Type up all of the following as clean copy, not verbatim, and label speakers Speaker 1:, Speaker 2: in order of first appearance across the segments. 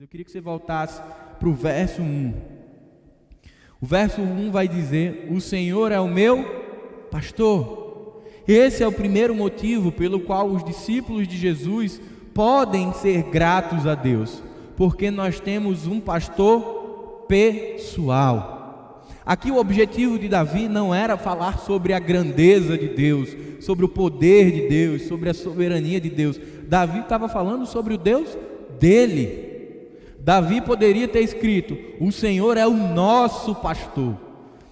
Speaker 1: Eu queria que você voltasse para o verso 1. O verso 1 vai dizer: o Senhor é o meu pastor. Esse é o primeiro motivo pelo qual os discípulos de Jesus podem ser gratos a Deus, porque nós temos um pastor pessoal. Aqui o objetivo de Davi não era falar sobre a grandeza de Deus, sobre o poder de Deus, sobre a soberania de Deus. Davi estava falando sobre o Deus dele. Davi poderia ter escrito: o Senhor é o nosso pastor.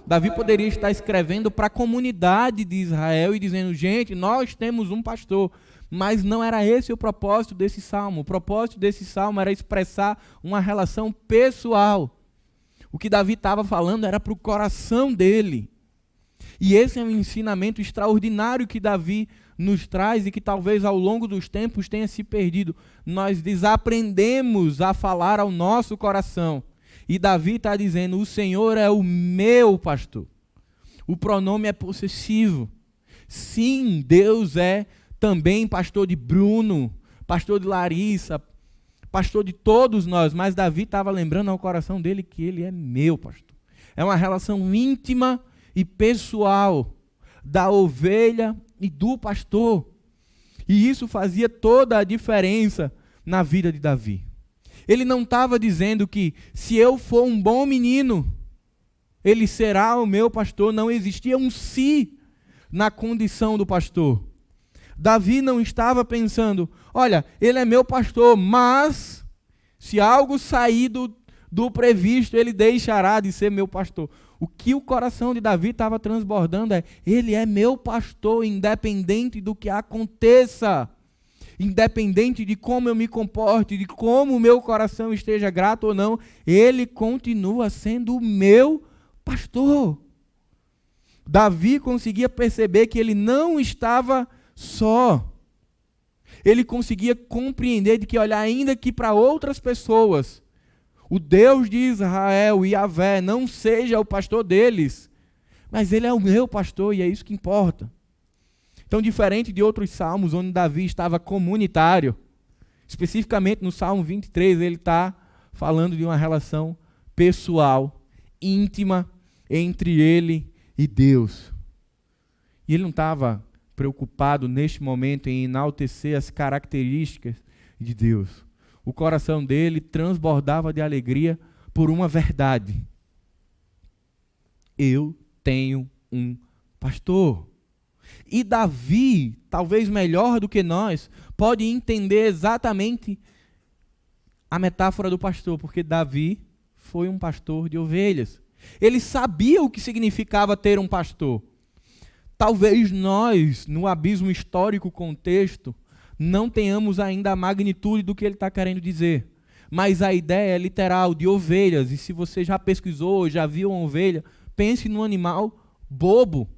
Speaker 1: Davi poderia estar escrevendo para a comunidade de Israel e dizendo: gente, nós temos um pastor. Mas não era esse o propósito desse salmo. O propósito desse salmo era expressar uma relação pessoal. O que Davi estava falando era para o coração dele. E esse é um ensinamento extraordinário que Davi nos traz e que talvez ao longo dos tempos tenha se perdido. Nós desaprendemos a falar ao nosso coração. E Davi está dizendo: o Senhor é o meu pastor. O pronome é possessivo. Sim, Deus é também pastor de Bruno, pastor de Larissa, pastor de todos nós, mas Davi estava lembrando ao coração dele que ele é meu pastor. É uma relação íntima e pessoal da ovelha e do pastor. E isso fazia toda a diferença na vida de Davi. Ele não estava dizendo que se eu for um bom menino, ele será o meu pastor. Não existia um si na condição do pastor. Davi não estava pensando: olha, ele é meu pastor, mas se algo sair do previsto, ele deixará de ser meu pastor. O que o coração de Davi estava transbordando é: ele é meu pastor, independente do que aconteça, independente de como eu me comporte, de como o meu coração esteja grato ou não, ele continua sendo o meu pastor. Davi conseguia perceber que ele não estava só. Ele conseguia compreender de que, olha, ainda que para outras pessoas o Deus de Israel, Yahvé, não seja o pastor deles, mas ele é o meu pastor e é isso que importa. Então, diferente de outros salmos onde Davi estava comunitário, especificamente no Salmo 23, ele está falando de uma relação pessoal, íntima, entre ele e Deus. E ele não estava preocupado neste momento em enaltecer as características de Deus. O coração dele transbordava de alegria por uma verdade: eu tenho um pastor. E Davi, talvez melhor do que nós, pode entender exatamente a metáfora do pastor, porque Davi foi um pastor de ovelhas. Ele sabia o que significava ter um pastor. Talvez nós, no abismo histórico contexto, não tenhamos ainda a magnitude do que ele está querendo dizer. Mas a ideia é literal, de ovelhas. E se você já pesquisou, já viu uma ovelha, pense num animal bobo.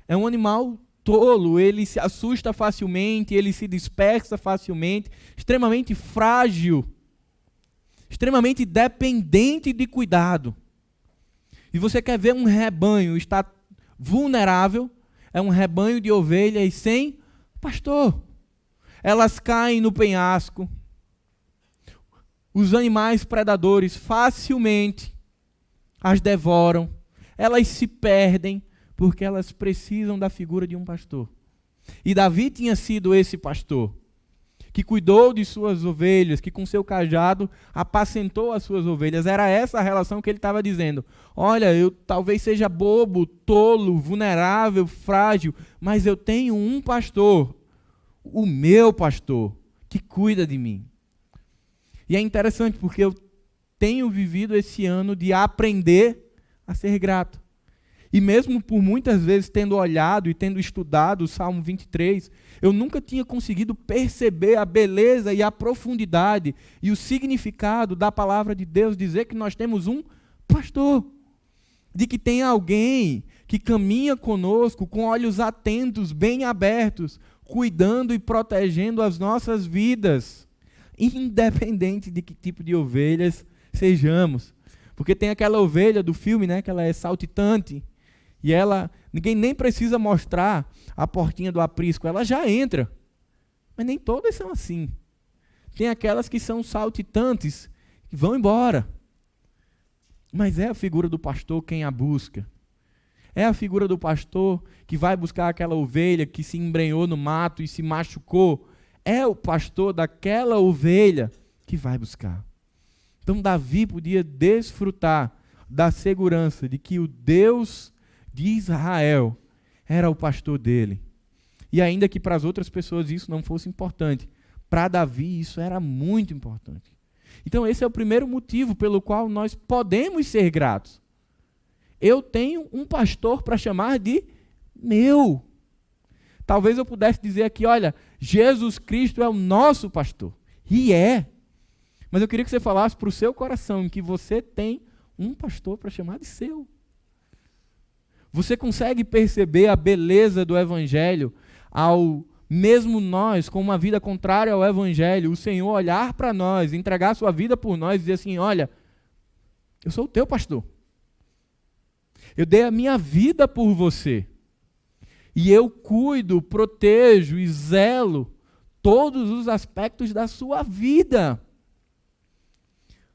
Speaker 1: É um animal tolo, ele se assusta facilmente, ele se dispersa facilmente, extremamente frágil, extremamente dependente de cuidado. E você quer ver um rebanho estar vulnerável? É um rebanho de ovelhas sem pastor. Elas caem no penhasco. Os animais predadores facilmente as devoram. Elas se perdem porque elas precisam da figura de um pastor. E Davi tinha sido esse pastor que cuidou de suas ovelhas, que com seu cajado apacentou as suas ovelhas. Era essa a relação que ele estava dizendo: olha, eu talvez seja bobo, tolo, vulnerável, frágil, mas eu tenho um pastor, o meu pastor, que cuida de mim. E é interessante porque eu tenho vivido esse ano de aprender a ser grato. E mesmo por muitas vezes tendo olhado e tendo estudado o Salmo 23, eu nunca tinha conseguido perceber a beleza e a profundidade e o significado da palavra de Deus dizer que nós temos um pastor. De que tem alguém que caminha conosco com olhos atentos, bem abertos, cuidando e protegendo as nossas vidas, independente de que tipo de ovelhas sejamos. Porque tem aquela ovelha do filme, né, que ela é saltitante, e ninguém nem precisa mostrar a portinha do aprisco, ela já entra. Mas nem todas são assim. tem aquelas que são saltitantes, que vão embora. Mas é a figura do pastor quem a busca. É a figura do pastor que vai buscar aquela ovelha que se embrenhou no mato e se machucou. É o pastor daquela ovelha que vai buscar. Então Davi podia desfrutar da segurança de que o Deus de Israel era o pastor dele. E ainda que para as outras pessoas isso não fosse importante, para Davi isso era muito importante. Então esse é o primeiro motivo pelo qual nós podemos ser gratos. Eu tenho um pastor para chamar de meu. Talvez eu pudesse dizer aqui, olha, Jesus Cristo é o nosso pastor. E é. Mas eu queria que você falasse para o seu coração que você tem um pastor para chamar de seu. Você consegue perceber a beleza do Evangelho ao mesmo nós, com uma vida contrária ao Evangelho, o Senhor olhar para nós, entregar a sua vida por nós e dizer assim, olha, eu sou o teu pastor. Eu dei a minha vida por você. E eu cuido, protejo e zelo todos os aspectos da sua vida.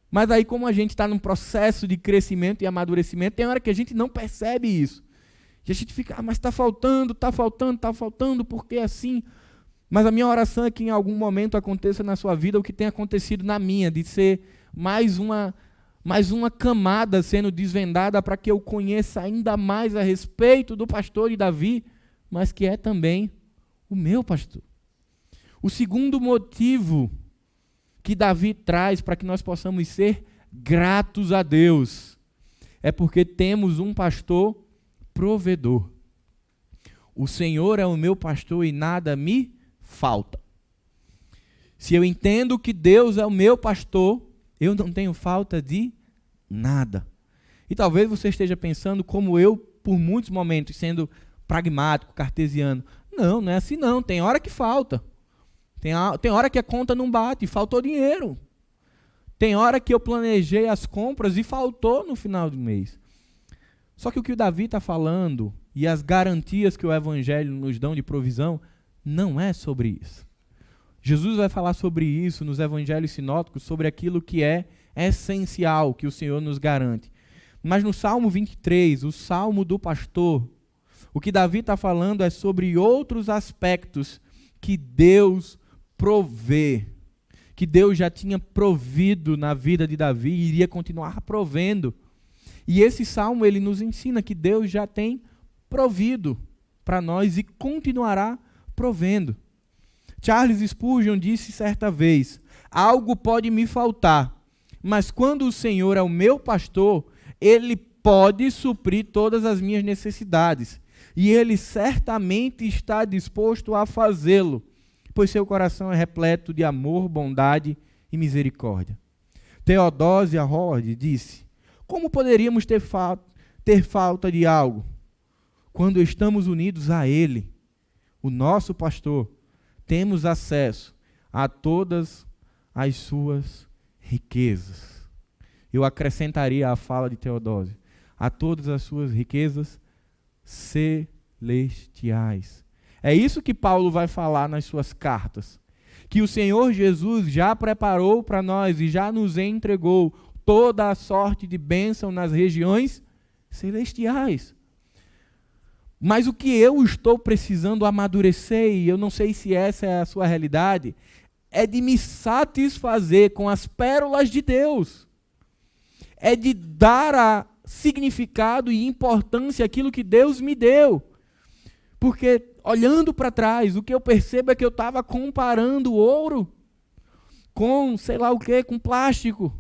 Speaker 1: Mas aí, como a gente está num processo de crescimento e amadurecimento, tem hora que a gente não percebe isso. E a gente fica, mas está faltando, porque é assim? Mas a minha oração é que em algum momento aconteça na sua vida o que tem acontecido na minha, de ser mais uma camada sendo desvendada para que eu conheça ainda mais a respeito do pastor de Davi, mas que é também o meu pastor. O segundo motivo que Davi traz para que nós possamos ser gratos a Deus é porque temos um pastor provedor. O Senhor é o meu pastor e nada me falta. Se eu entendo que Deus é o meu pastor, eu não tenho falta de nada. E talvez você esteja pensando como eu, por muitos momentos, sendo pragmático, cartesiano. Não, não é assim não. Tem hora que falta. Tem hora que a conta não bate, faltou dinheiro. Tem hora que eu planejei as compras e faltou no final do mês. Só que o que o Davi está falando e as garantias que o Evangelho nos dão de provisão não é sobre isso. Jesus vai falar sobre isso nos Evangelhos sinóticos, sobre aquilo que é essencial, que o Senhor nos garante. Mas no Salmo 23, o Salmo do pastor, o que Davi está falando é sobre outros aspectos que Deus provê, que Deus já tinha provido na vida de Davi e iria continuar provendo. E esse salmo ele nos ensina que Deus já tem provido para nós e continuará provendo. Charles Spurgeon disse certa vez, algo pode me faltar, mas quando o Senhor é o meu pastor, Ele pode suprir todas as minhas necessidades. E Ele certamente está disposto a fazê-lo, pois seu coração é repleto de amor, bondade e misericórdia. Theodosia Howard disse, como poderíamos ter falta de algo quando estamos unidos a Ele, o nosso pastor? Temos acesso a todas as suas riquezas. Eu acrescentaria à fala de Theodosia, a todas as suas riquezas celestiais. É isso que Paulo vai falar nas suas cartas, que o Senhor Jesus já preparou para nós e já nos entregou toda a sorte de bênção nas regiões celestiais. Mas o que eu estou precisando amadurecer, e eu não sei se essa é a sua realidade, é de me satisfazer com as pérolas de Deus. É de dar significado e importância àquilo que Deus me deu. Porque, olhando para trás, o que eu percebo é que eu estava comparando ouro com, sei lá o que, com plástico.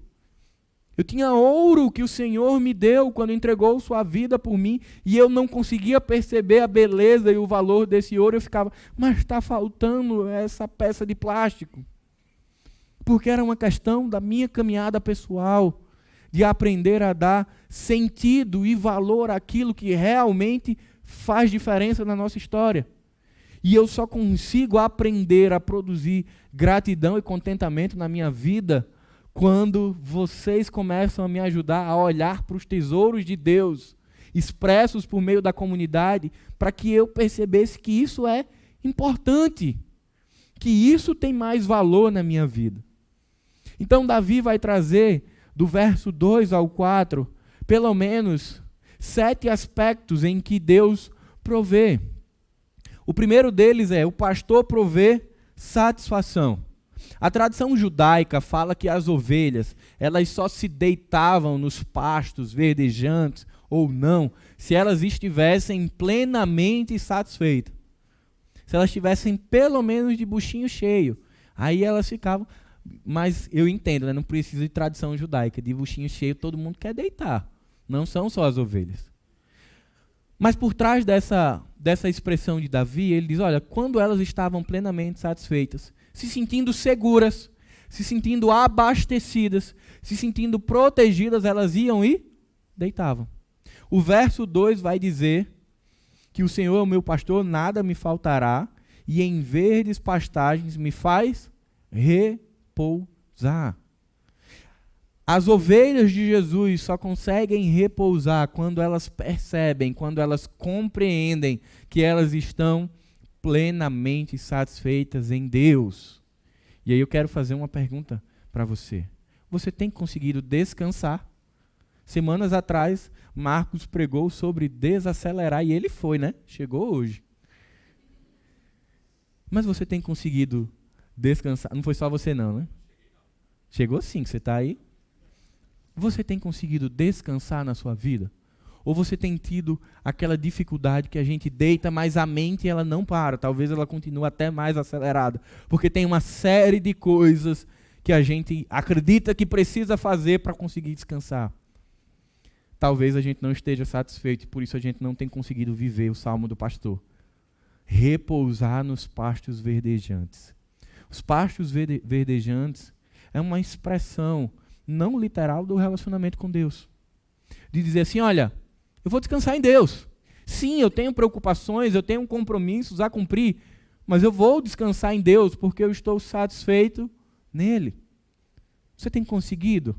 Speaker 1: Eu tinha ouro que o Senhor me deu quando entregou sua vida por mim, e eu não conseguia perceber a beleza e o valor desse ouro. Eu ficava, mas está faltando essa peça de plástico. Porque era uma questão da minha caminhada pessoal, de aprender a dar sentido e valor àquilo que realmente faz diferença na nossa história. E eu só consigo aprender a produzir gratidão e contentamento na minha vida quando vocês começam a me ajudar a olhar para os tesouros de Deus, expressos por meio da comunidade, para que eu percebesse que isso é importante, que isso tem mais valor na minha vida. Então Davi vai trazer, do verso 2 ao 4, pelo menos 7 aspectos em que Deus provê. O primeiro deles é: o pastor provê satisfação. A tradição judaica fala que as ovelhas, elas só se deitavam nos pastos verdejantes ou não, se elas estivessem plenamente satisfeitas. Se elas estivessem pelo menos de buchinho cheio, aí elas ficavam. Mas eu entendo, né? Não precisa de tradição judaica, de buchinho cheio todo mundo quer deitar, não são só as ovelhas. Mas por trás dessa expressão de Davi, ele diz: olha, quando elas estavam plenamente satisfeitas, se sentindo seguras, se sentindo abastecidas, se sentindo protegidas, elas iam e deitavam. O verso 2 vai dizer que o Senhor é o meu pastor, nada me faltará, e em verdes pastagens me faz repousar. As ovelhas de Jesus só conseguem repousar quando elas percebem, quando elas compreendem que elas estão plenamente satisfeitas em Deus. E aí eu quero fazer uma pergunta para você. Você tem conseguido descansar? Semanas atrás, Marcos pregou sobre desacelerar e ele foi, né? Chegou hoje. Mas você tem conseguido descansar? Não foi só você não, né? Chegou sim, que você está aí. Você tem conseguido descansar na sua vida? Ou você tem tido aquela dificuldade que a gente deita, mas a mente ela não para, talvez ela continue até mais acelerada, porque tem uma série de coisas que a gente acredita que precisa fazer para conseguir descansar. Talvez a gente não esteja satisfeito, e por isso a gente não tem conseguido viver o salmo do pastor. Repousar nos pastos verdejantes. Os pastos verdejantes é uma expressão não literal do relacionamento com Deus. De dizer assim, olha, eu vou descansar em Deus. Sim, eu tenho preocupações, eu tenho compromissos a cumprir, mas eu vou descansar em Deus porque eu estou satisfeito nele. Você tem conseguido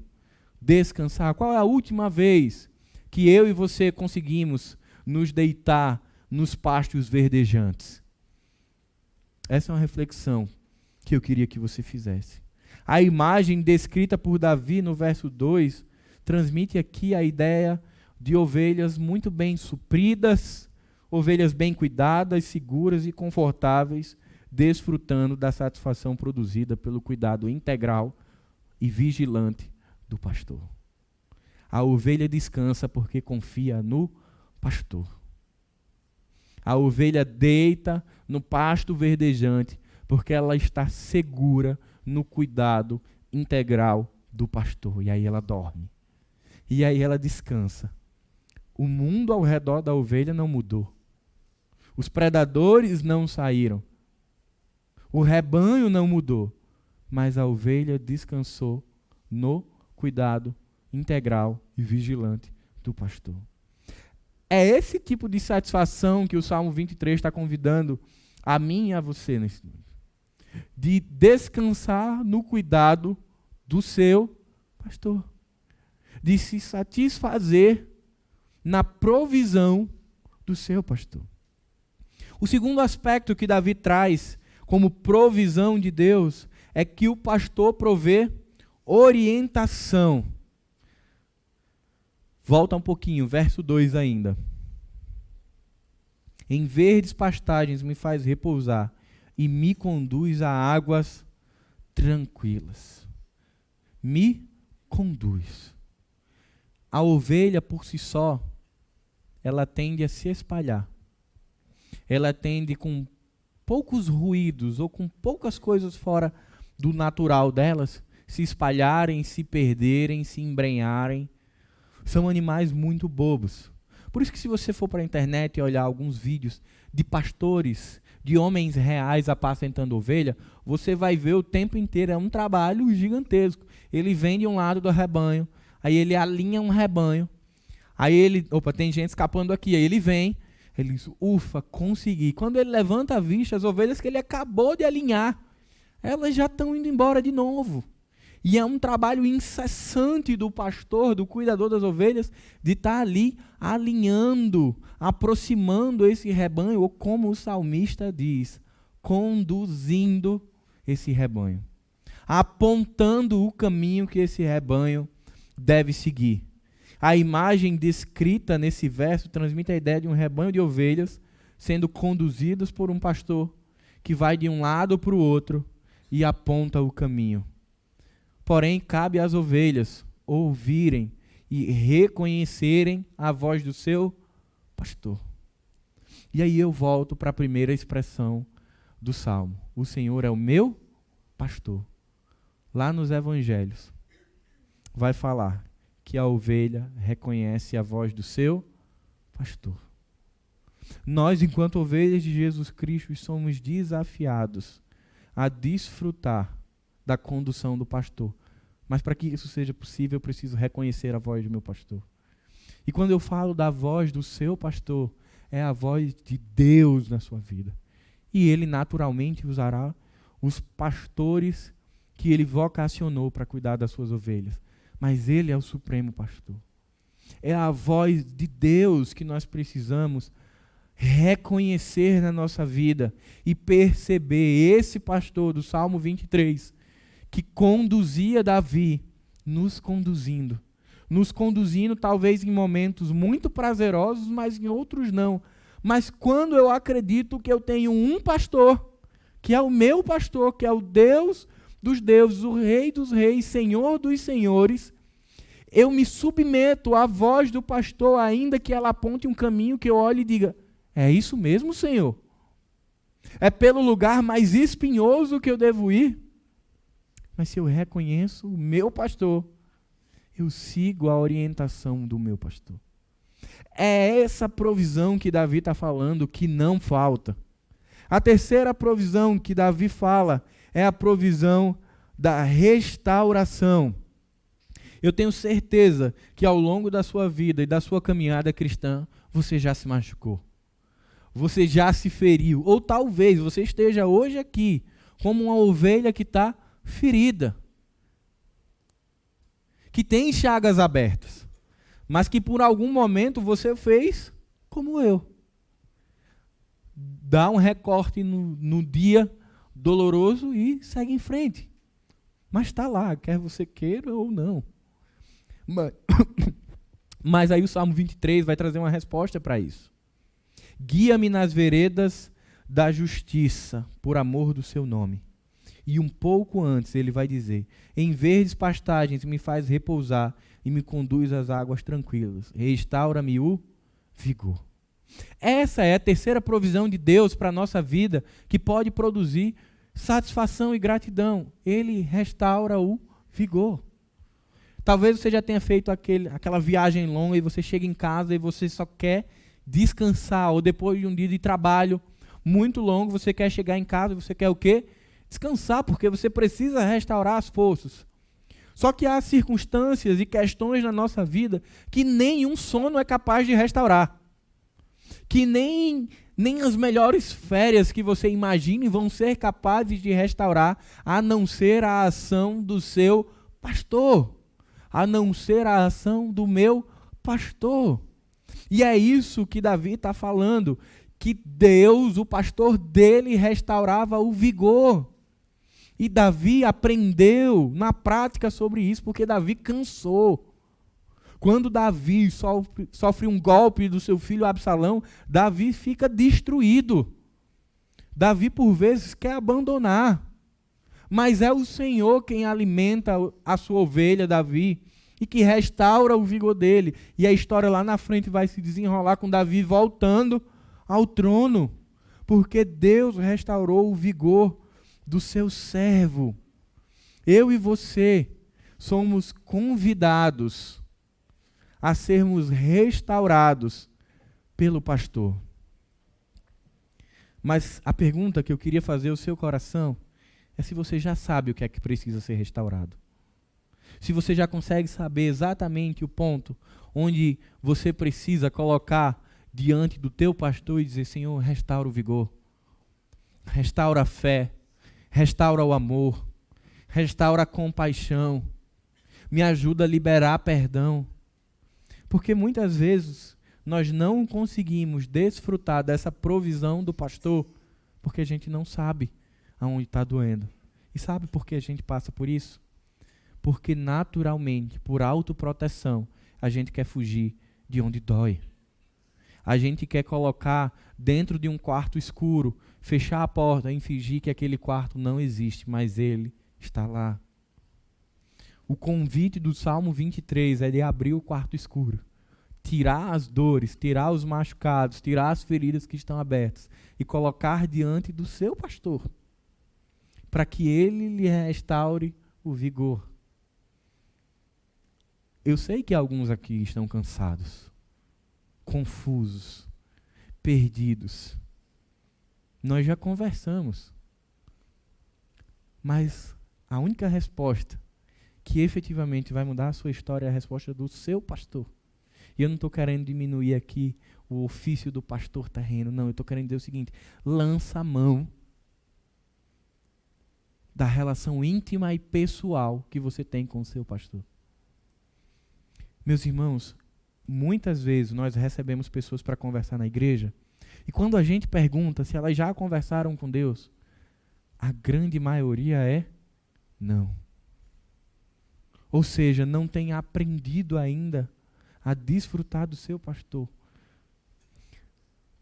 Speaker 1: descansar? Qual é a última vez que eu e você conseguimos nos deitar nos pastos verdejantes? Essa é uma reflexão que eu queria que você fizesse. A imagem descrita por Davi no verso 2 transmite aqui a ideia de ovelhas muito bem supridas, ovelhas bem cuidadas, seguras e confortáveis, desfrutando da satisfação produzida pelo cuidado integral e vigilante do pastor. A ovelha descansa porque confia no pastor. A ovelha deita no pasto verdejante porque ela está segura no cuidado integral do pastor. E aí ela dorme. E aí ela descansa. O mundo ao redor da ovelha não mudou. Os predadores não saíram. O rebanho não mudou. Mas a ovelha descansou no cuidado integral e vigilante do pastor. É esse tipo de satisfação que o Salmo 23 está convidando a mim e a você nesse momento. De descansar no cuidado do seu pastor. De se satisfazer na provisão do seu pastor. O segundo aspecto que Davi traz como provisão de Deus é que o pastor provê orientação. Volta um pouquinho, verso 2 ainda. Em verdes pastagens me faz repousar e me conduz a águas tranquilas. Me conduz. A ovelha por si só, ela tende a se espalhar. Ela tende com poucos ruídos ou com poucas coisas fora do natural delas, se espalharem, se perderem, se embrenharem. São animais muito bobos. Por isso que se você for para a internet e olhar alguns vídeos de pastores, de homens reais apacentando ovelha, você vai ver o tempo inteiro, é um trabalho gigantesco. Ele vem de um lado do rebanho, aí ele alinha um rebanho, aí ele, tem gente escapando aqui, aí ele vem, ele diz, ufa, consegui. Quando ele levanta a vista, as ovelhas que ele acabou de alinhar, elas já estão indo embora de novo. E é um trabalho incessante do pastor, do cuidador das ovelhas, de estar ali alinhando, aproximando esse rebanho, ou como o salmista diz, conduzindo esse rebanho. apontando o caminho que esse rebanho deve seguir. A imagem descrita nesse verso transmite a ideia de um rebanho de ovelhas sendo conduzidas por um pastor que vai de um lado para o outro e aponta o caminho. Porém, cabe às ovelhas ouvirem e reconhecerem a voz do seu pastor. E aí eu volto para a primeira expressão do Salmo. O Senhor é o meu pastor. Lá nos evangelhos vai falar que a ovelha reconhece a voz do seu pastor. Nós, enquanto ovelhas de Jesus Cristo, somos desafiados a desfrutar da condução do pastor. Mas para que isso seja possível, eu preciso reconhecer a voz do meu pastor. E quando eu falo da voz do seu pastor, é a voz de Deus na sua vida. E ele naturalmente usará os pastores que ele vocacionou para cuidar das suas ovelhas. Mas ele é o supremo pastor. É a voz de Deus que nós precisamos reconhecer na nossa vida e perceber. Esse pastor do Salmo 23, que conduzia Davi, nos conduzindo talvez em momentos muito prazerosos, mas em outros não. Mas quando eu acredito que eu tenho um pastor, que é o meu pastor, que é o Deus dos deuses, o Rei dos reis, Senhor dos senhores, eu me submeto à voz do pastor, ainda que ela aponte um caminho que eu olhe e diga, é isso mesmo, Senhor? É pelo lugar mais espinhoso que eu devo ir? Mas se eu reconheço o meu pastor, eu sigo a orientação do meu pastor. É essa provisão que Davi está falando que não falta. A terceira provisão que Davi fala é a provisão da restauração. Eu tenho certeza que ao longo da sua vida e da sua caminhada cristã, você já se machucou. Você já se feriu. Ou talvez você esteja hoje aqui como uma ovelha que está ferida, que tem chagas abertas, mas que por algum momento você fez como eu. Dá um recorte no dia doloroso e segue em frente. Mas está lá, quer você queira ou não. Mas aí o Salmo 23 vai trazer uma resposta para isso. Guia-me nas veredas da justiça, por amor do seu nome. E um pouco antes ele vai dizer, em verdes pastagens me faz repousar e me conduz às águas tranquilas. Restaura-me o vigor. Essa é a terceira provisão de Deus para a nossa vida, que pode produzir satisfação e gratidão. Ele restaura o vigor. Talvez você já tenha feito aquela viagem longa e você chega em casa e você só quer descansar, ou depois de um dia de trabalho muito longo, você quer chegar em casa e você quer o quê? Descansar, porque você precisa restaurar as forças. Só que há circunstâncias e questões na nossa vida que nenhum sono é capaz de restaurar. Que nem as melhores férias que você imagine vão ser capazes de restaurar, a não ser a ação do seu pastor. A não ser a ação do meu pastor. E é isso que Davi está falando, que Deus, o pastor dele, restaurava o vigor. E Davi aprendeu na prática sobre isso, porque Davi cansou. Quando Davi sofre um golpe do seu filho Absalão, Davi fica destruído. Davi, por vezes, quer abandonar. Mas é o Senhor quem alimenta a sua ovelha, Davi, e que restaura o vigor dele. E a história lá na frente vai se desenrolar com Davi voltando ao trono, porque Deus restaurou o vigor do seu servo. Eu e você somos convidados a sermos restaurados pelo pastor. Mas a pergunta que eu queria fazer ao seu coração é se você já sabe o que é que precisa ser restaurado. Se você já consegue saber exatamente o ponto onde você precisa colocar diante do teu pastor e dizer, Senhor, restaura o vigor, restaura a fé, restaura o amor, restaura a compaixão, me ajuda a liberar perdão. Porque muitas vezes nós não conseguimos desfrutar dessa provisão do pastor porque a gente não sabe aonde está doendo. E sabe por que a gente passa por isso? Porque naturalmente, por autoproteção, a gente quer fugir de onde dói. A gente quer colocar dentro de um quarto escuro, fechar a porta e fingir que aquele quarto não existe, mas ele está lá. O convite do Salmo 23 é de abrir o quarto escuro, tirar as dores, tirar os machucados, tirar as feridas que estão abertas e colocar diante do seu pastor, para que ele lhe restaure o vigor. Eu sei que alguns aqui estão cansados, confusos, perdidos. Nós já conversamos. Mas a única resposta que efetivamente vai mudar a sua história é a resposta do seu pastor. E eu não estou querendo diminuir aqui o ofício do pastor terreno, não. Eu estou querendo dizer o seguinte: lança a mão da relação íntima e pessoal que você tem com o seu pastor. Meus irmãos, muitas vezes nós recebemos pessoas para conversar na igreja, e quando a gente pergunta se elas já conversaram com Deus, a grande maioria é não. Ou seja, não tem aprendido ainda a desfrutar do seu pastor.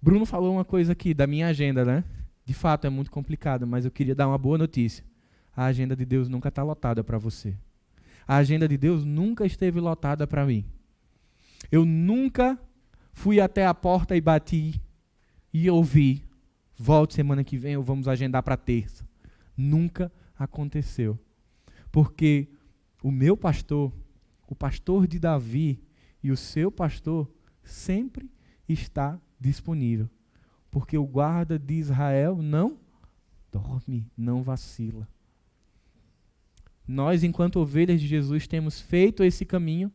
Speaker 1: Bruno falou uma coisa aqui da minha agenda, né? De fato é muito complicado, mas eu queria dar uma boa notícia. A agenda de Deus nunca está lotada para você. A agenda de Deus nunca esteve lotada para mim. Eu nunca fui até a porta e bati e ouvi: volte semana que vem ou vamos agendar para terça. Nunca aconteceu. Porque o meu pastor, o pastor de Davi e o seu pastor sempre está disponível. Porque o guarda de Israel não dorme, não vacila. Nós, enquanto ovelhas de Jesus, temos feito esse caminho.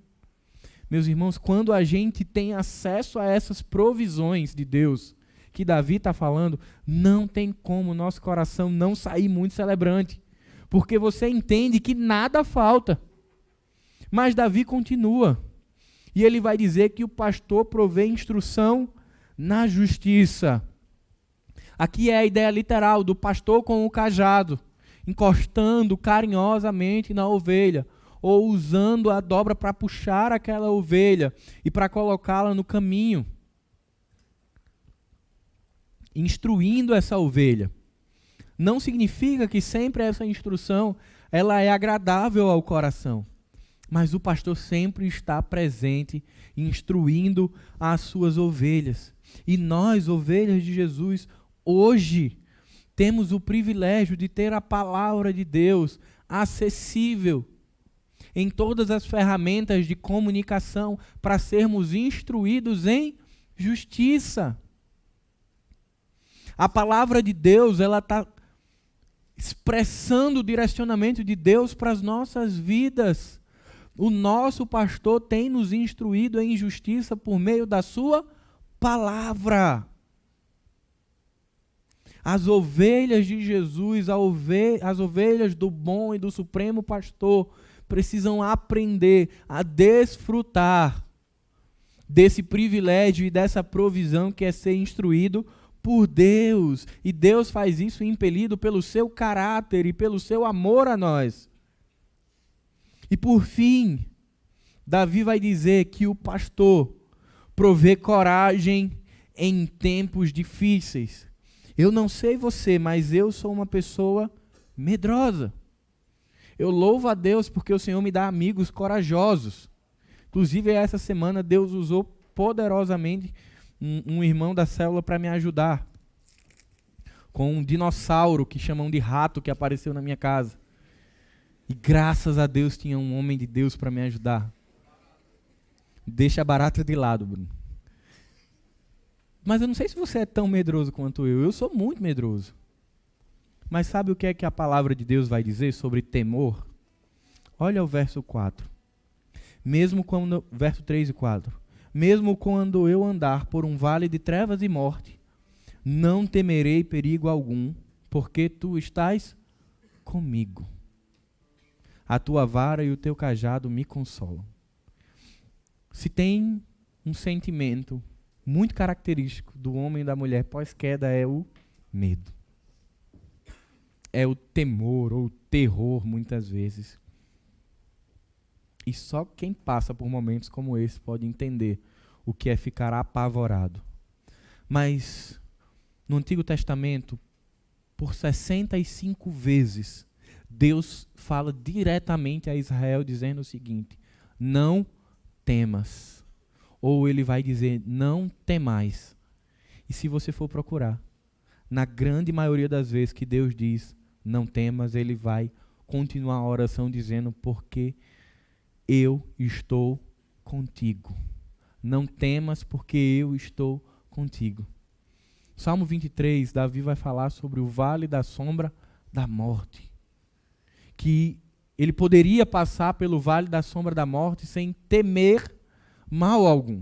Speaker 1: Meus irmãos, quando a gente tem acesso a essas provisões de Deus, que Davi está falando, não tem como o nosso coração não sair muito celebrante. Porque você entende que nada falta. Mas Davi continua. E ele vai dizer que o pastor provê instrução na justiça. Aqui é a ideia literal do pastor com o cajado, encostando carinhosamente na ovelha, ou usando a dobra para puxar aquela ovelha e para colocá-la no caminho, instruindo essa ovelha. Não significa que sempre essa instrução ela é agradável ao coração, mas o pastor sempre está presente, instruindo as suas ovelhas. E nós, ovelhas de Jesus, hoje temos o privilégio de ter a palavra de Deus acessível em todas as ferramentas de comunicação para sermos instruídos em justiça. A palavra de Deus, ela está expressando o direcionamento de Deus para as nossas vidas. O nosso pastor tem nos instruído em justiça por meio da sua palavra. As ovelhas de Jesus, as ovelhas do bom e do supremo pastor, precisam aprender a desfrutar desse privilégio e dessa provisão que é ser instruído por Deus. E Deus faz isso impelido pelo seu caráter e pelo seu amor a nós. E por fim, Davi vai dizer que o pastor provê coragem em tempos difíceis. Eu não sei você, mas eu sou uma pessoa medrosa. Eu louvo a Deus porque o Senhor me dá amigos corajosos. Inclusive, essa semana Deus usou poderosamente um irmão da célula para me ajudar com um dinossauro que chamam de rato que apareceu na minha casa. E graças a Deus tinha um homem de Deus para me ajudar. Deixa a barata de lado, Bruno. Mas eu não sei se você é tão medroso quanto eu. Eu sou muito medroso. Mas sabe o que é que a palavra de Deus vai dizer sobre temor? Olha o verso 4. Verso 3 e 4. Mesmo quando eu andar por um vale de trevas e morte, não temerei perigo algum, porque tu estás comigo. A tua vara e o teu cajado me consolam. Se tem um sentimento muito característico do homem e da mulher pós-queda, é o medo. É o temor ou terror muitas vezes. E só quem passa por momentos como esse pode entender o que é ficar apavorado. Mas no Antigo Testamento, por 65 vezes, Deus fala diretamente a Israel dizendo o seguinte: não temas. Ou ele vai dizer, não temais. E se você for procurar, na grande maioria das vezes que Deus diz, não temas, ele vai continuar a oração dizendo, porque eu estou contigo. Não temas, porque eu estou contigo. Salmo 23, Davi vai falar sobre o vale da sombra da morte. Que ele poderia passar pelo vale da sombra da morte sem temer mal algum.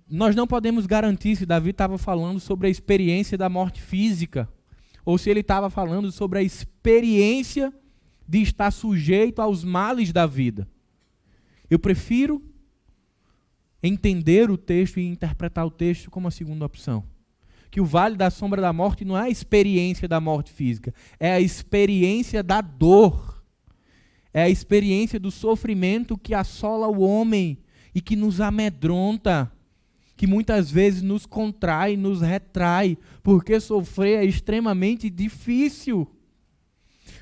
Speaker 1: Nós não podemos garantir se Davi estava falando sobre a experiência da morte física, ou se ele estava falando sobre a experiência de estar sujeito aos males da vida. Eu prefiro entender o texto e interpretar o texto como a segunda opção. Que o vale da sombra da morte não é a experiência da morte física, é a experiência da dor. É a experiência do sofrimento que assola o homem e que nos amedronta, que muitas vezes nos contrai, nos retrai, porque sofrer é extremamente difícil.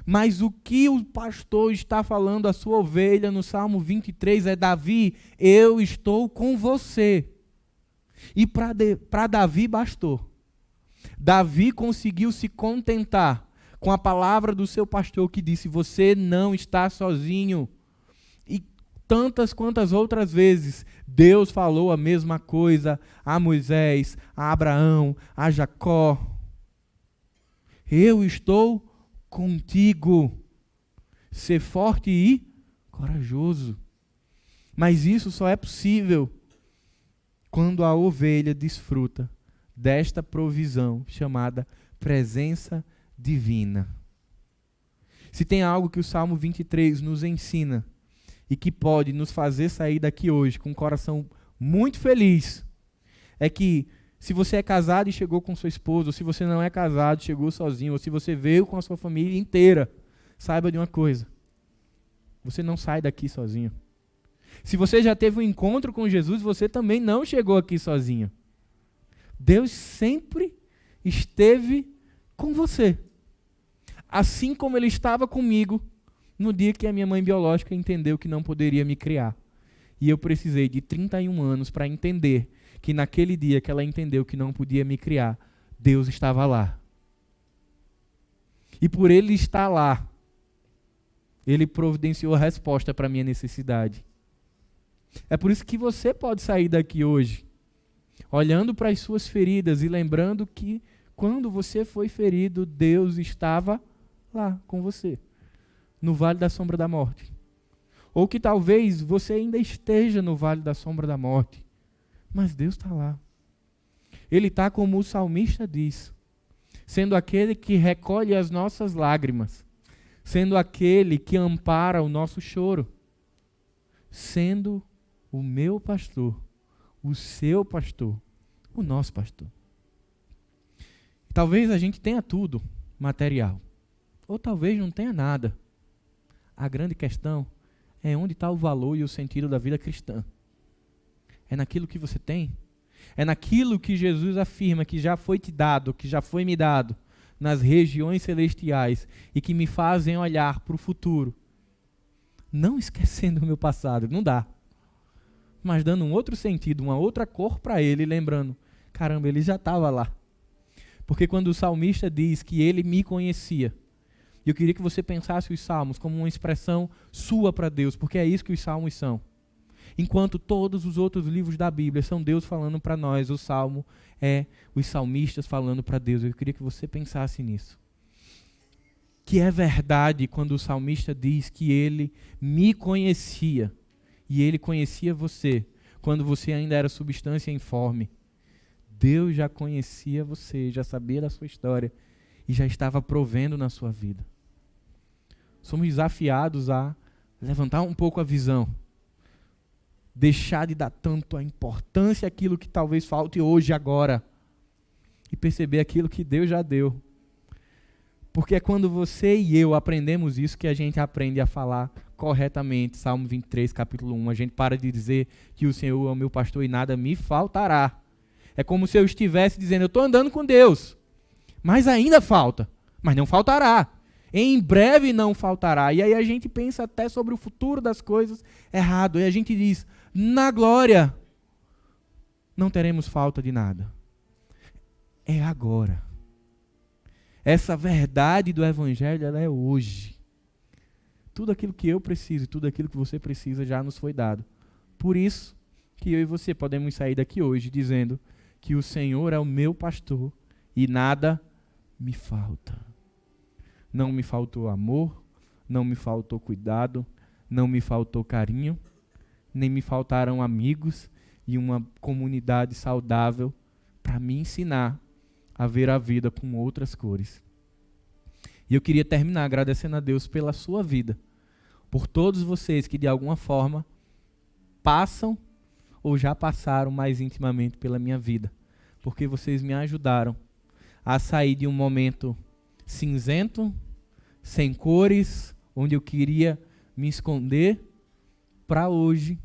Speaker 1: Mas o que o pastor está falando à sua ovelha no Salmo 23 é: Davi, eu estou com você. E para Davi bastou. Davi conseguiu se contentar com a palavra do seu pastor que disse: você não está sozinho. E tantas quantas outras vezes Deus falou a mesma coisa a Moisés, a Abraão, a Jacó. Eu estou contigo. Ser forte e corajoso. Mas isso só é possível quando a ovelha desfruta desta provisão chamada presença divina. Se tem algo que o Salmo 23 nos ensina e que pode nos fazer sair daqui hoje com um coração muito feliz, é que se você é casado e chegou com sua esposa, ou se você não é casado e chegou sozinho, ou se você veio com a sua família inteira, saiba de uma coisa: você não sai daqui sozinho. Se você já teve um encontro com Jesus, você também não chegou aqui sozinho. Deus sempre esteve com você. Assim como Ele estava comigo no dia que a minha mãe biológica entendeu que não poderia me criar. E eu precisei de 31 anos para entender que naquele dia que ela entendeu que não podia me criar, Deus estava lá. E por Ele estar lá, Ele providenciou a resposta para a minha necessidade. É por isso que você pode sair daqui hoje, olhando para as suas feridas e lembrando que quando você foi ferido, Deus estava lá com você, no vale da sombra da morte. Ou que talvez você ainda esteja no vale da sombra da morte, mas Deus está lá. Ele está, como o salmista diz, sendo aquele que recolhe as nossas lágrimas, sendo aquele que ampara o nosso choro, sendo o meu pastor, o seu pastor, o nosso pastor. Talvez a gente tenha tudo material, ou talvez não tenha nada. A grande questão é onde está o valor e o sentido da vida cristã. É naquilo que você tem? É naquilo que Jesus afirma que já foi te dado, que já foi me dado, nas regiões celestiais, e que me fazem olhar para o futuro, não esquecendo o meu passado, não dá, mas dando um outro sentido, uma outra cor para ele, lembrando, caramba, ele já estava lá. Porque quando o salmista diz que ele me conhecia, eu queria que você pensasse os salmos como uma expressão sua para Deus, porque é isso que os salmos são. Enquanto todos os outros livros da Bíblia são Deus falando para nós, o salmo é os salmistas falando para Deus. Eu queria que você pensasse nisso. Que é verdade quando o salmista diz que ele me conhecia, e ele conhecia você, quando você ainda era substância informe. Deus já conhecia você, já sabia da sua história, e já estava provendo na sua vida. Somos desafiados a levantar um pouco a visão, deixar de dar tanto a importância àquilo que talvez falte hoje, agora, e perceber aquilo que Deus já deu. Porque é quando você e eu aprendemos isso que a gente aprende a falar corretamente. Salmo 23, capítulo 1. A gente para de dizer que o Senhor é o meu pastor e nada me faltará. É como se eu estivesse dizendo, eu estou andando com Deus, mas ainda falta, mas não faltará. Em breve não faltará. E aí a gente pensa até sobre o futuro das coisas errado. E a gente diz, na glória, não teremos falta de nada. É agora. Essa verdade do Evangelho, ela é hoje. Tudo aquilo que eu preciso, tudo aquilo que você precisa já nos foi dado. Por isso que eu e você podemos sair daqui hoje dizendo que o Senhor é o meu pastor e nada me falta. Não me faltou amor, não me faltou cuidado, não me faltou carinho, nem me faltaram amigos e uma comunidade saudável para me ensinar a ver a vida com outras cores. E eu queria terminar agradecendo a Deus pela sua vida, por todos vocês que de alguma forma passam ou já passaram mais intimamente pela minha vida, porque vocês me ajudaram a sair de um momento cinzento, sem cores, onde eu queria me esconder, para hoje,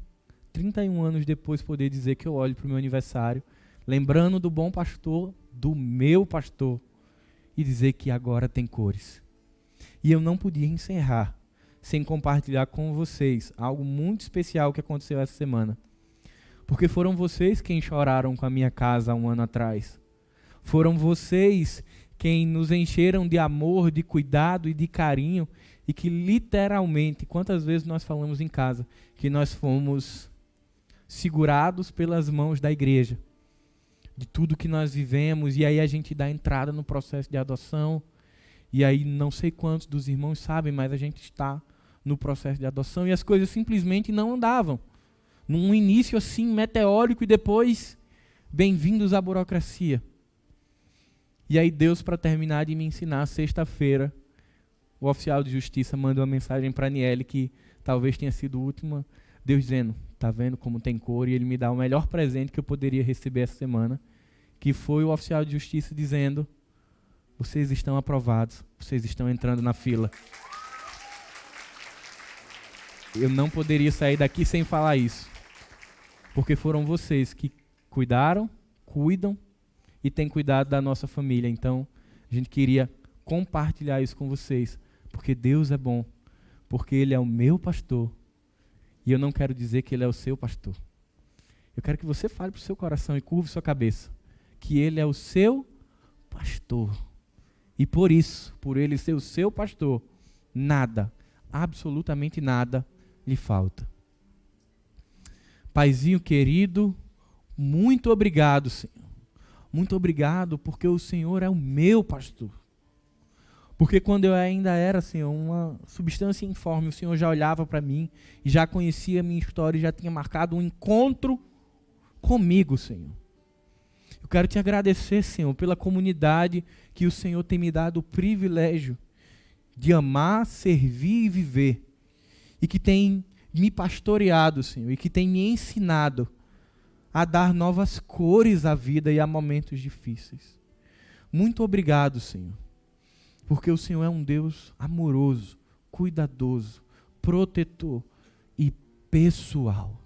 Speaker 1: 31 anos depois, poder dizer que eu olho para o meu aniversário, lembrando do bom pastor, do meu pastor, e dizer que agora tem cores. E eu não podia encerrar sem compartilhar com vocês algo muito especial que aconteceu essa semana. Porque foram vocês quem choraram com a minha casa há um ano atrás. Foram vocês quem nos encheram de amor, de cuidado e de carinho, e que literalmente, quantas vezes nós falamos em casa, que nós fomos segurados pelas mãos da igreja, de tudo que nós vivemos, e aí a gente dá entrada no processo de adoção, e aí não sei quantos dos irmãos sabem, mas a gente está no processo de adoção, e as coisas simplesmente não andavam. Num início assim, meteórico, e depois, bem-vindos à burocracia. E aí Deus, para terminar de me ensinar, sexta-feira, o oficial de justiça manda uma mensagem para Aniele, que talvez tenha sido a última, Deus dizendo, tá vendo como tem cor, e ele me dá o melhor presente que eu poderia receber essa semana, que foi o oficial de justiça dizendo, vocês estão aprovados, vocês estão entrando na fila. Eu não poderia sair daqui sem falar isso, porque foram vocês que cuidaram, cuidam, e têm cuidado da nossa família. Então, a gente queria compartilhar isso com vocês, porque Deus é bom, porque Ele é o meu pastor, e eu não quero dizer que Ele é o seu pastor. Eu quero que você fale para o seu coração e curve sua cabeça, que Ele é o seu pastor. E por isso, por Ele ser o seu pastor, nada, absolutamente nada, lhe falta. Paizinho querido, muito obrigado, Senhor. Muito obrigado, porque o Senhor é o meu pastor. Porque quando eu ainda era, Senhor, uma substância informe, o Senhor já olhava para mim e já conhecia a minha história e já tinha marcado um encontro comigo, Senhor. Eu quero te agradecer, Senhor, pela comunidade que o Senhor tem me dado o privilégio de amar, servir e viver. E que tem me pastoreado, Senhor, e que tem me ensinado a dar novas cores à vida e a momentos difíceis. Muito obrigado, Senhor, porque o Senhor é um Deus amoroso, cuidadoso, protetor e pessoal.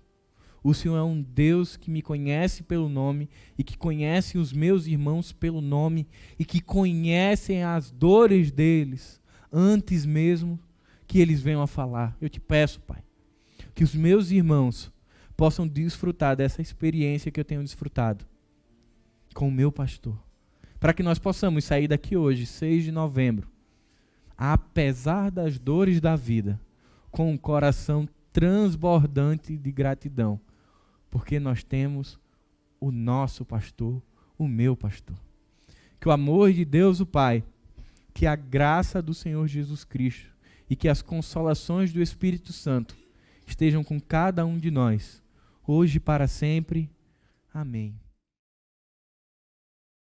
Speaker 1: O Senhor é um Deus que me conhece pelo nome e que conhece os meus irmãos pelo nome e que conhecem as dores deles antes mesmo que eles venham a falar. Eu te peço, Pai, que os meus irmãos possam desfrutar dessa experiência que eu tenho desfrutado com o meu pastor. Para que nós possamos sair daqui hoje, 6 de novembro, apesar das dores da vida, com um coração transbordante de gratidão, porque nós temos o nosso pastor, o meu pastor. Que o amor de Deus, o Pai, que a graça do Senhor Jesus Cristo e que as consolações do Espírito Santo estejam com cada um de nós, hoje e para sempre. Amém.